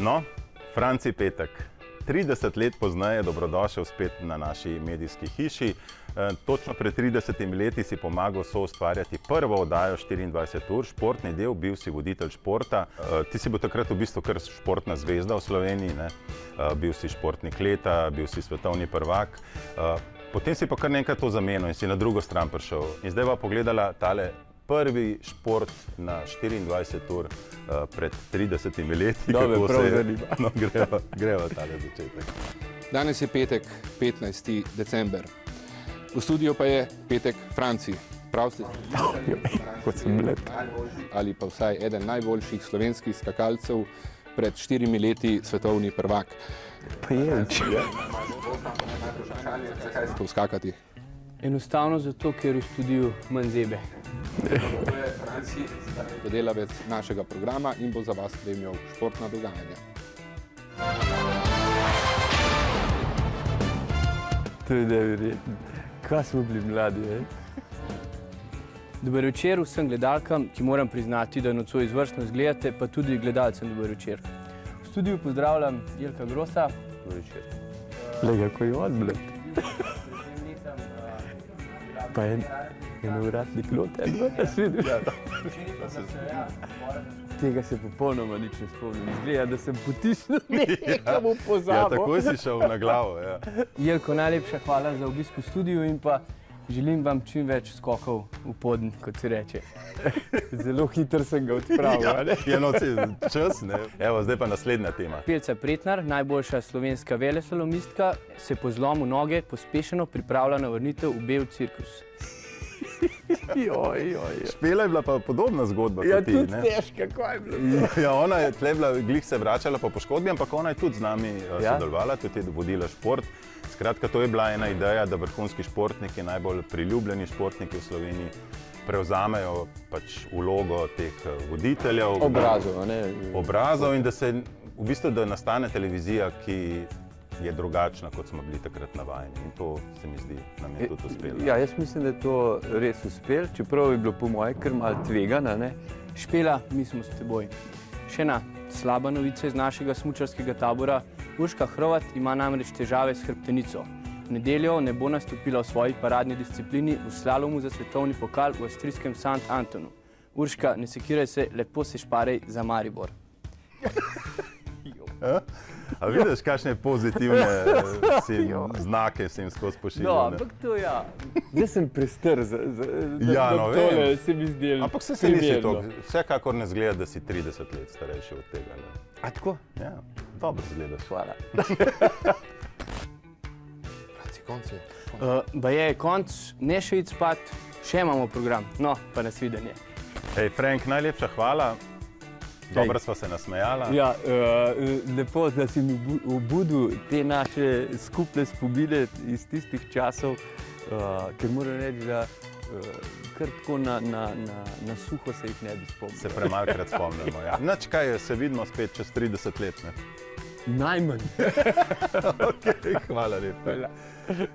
No, Franci Petek, 30 let pozneje dobrodošel spet na naši medijski hiši. Točno pred 30 leti si pomagal soustvarjati prvo oddajo 24 ur, športni del, bil si voditelj športa. Ti si bil takrat v bistvu kar športna zvezda v Sloveniji, ne? Bil si športnik leta, bil si svetovni prvak. Potem si pa kar nekaj to zamenil in si na drugo stran prišel. In zdaj pa pogledala tale prvi šport na 24 ur pred 30 leti. Dobro, prav zanima. No, greva tale začetek. Danes je petek, 15. december. V studiu pa je Petek Franci. Prav ste? Kot sem mlad. Ali pa vsaj eden najboljših slovenskih skakalcev, pred 4 leti svetovni prvak. Pa je, če je. Zakaj ste to skakati? Enostavno zato, ker v studiu manj zebe. To je Franci, sodelavec našega programa in bo za vas spremljal športna dogajanja. To je neverjetno. Kaj smo bili mladi, Dober večer vsem gledalkam, ki moram priznati, da nocoj izvrstno izgledate, pa tudi gledalcem dober večer. V studiu pozdravljam Jelka Grosa. Dober večer. Lega, ko je on, bled. Pa enovratni klot, jaz vidim. Tega se popolnoma nič ne spomnim. Izgleda, da sem potisnil nekam v pozabo. Ja, tako si šel na glavo, ja. Jelko, najlepša hvala za obisk v studiu in pa želim vam čim več skokov v poden, kot se reče. Zelo hitro sem ga odpravil, ne? Ja, no, čas, ne. Evo, zdaj pa naslednja tema. Pelca Pretnar, najboljša slovenska veleslalomistka, se po zlomu noge pospešeno pripravlja na vrnitev v bel cirkus. Špela je bila pa podobna zgodba kot ti, ne? Ja, tudi težka, kaj je bilo to? Ja, ona je tle bila, glih se vračala po poškodbi, ampak ona je tudi z nami sodelovala, tudi je vodila šport. Skratka, to je bila ena ideja, da vrhunski športniki, najbolj priljubljeni športniki v Sloveniji, prevzamejo pač vlogo teh voditeljev. Obrazov, ne? Obrazov in da se, v bistvu, da nastane televizija, ki je drugačna, kot smo bili takrat navajeni. In to se mi zdi, nam je tudi uspelo. Ja, jaz mislim, da je to res uspelo, čeprav je bilo po moje kar malo tvegano, ne? Špela, mi smo s teboj. Še ena slaba novica iz našega smučarskega tabora. Urška Hrovat ima namreč težave s hrbtenico. V nedeljo ne bo nastopila v svoji paradni disciplini v slalomu za svetovni pokal v avstrijskem St. Antonu. Urška, ne sekiraj se, lepo se šparej za Maribor. A vidiš, kakšne pozitivne znake si jim skozi pošiljal? No, ampak to ja. Zdaj sem prestar za tole, se mi zdelo. Ampak se nisi to, vsekakor ne zgleda, da si 30 let starejši od tega. A tako? Ja, dobro zgledaš. Hvala. Franci, konc je. Baje je konc, ne še iti spat, še imamo program. No, pa nasvidenje. Hej, Frank, najlepša hvala. Dobro sva se nasmejala. Ja, lepo, da si mi obudil te naše skupne spomine iz tistih časov, ker moram reči, da kar tako na suho se jih ne bi spomnil. Se premalkrat spomnimo, ja. Nič kaj, se vidimo spet čez 30 let, ne? Najmanj. Okej, hvala lepa. Hvala.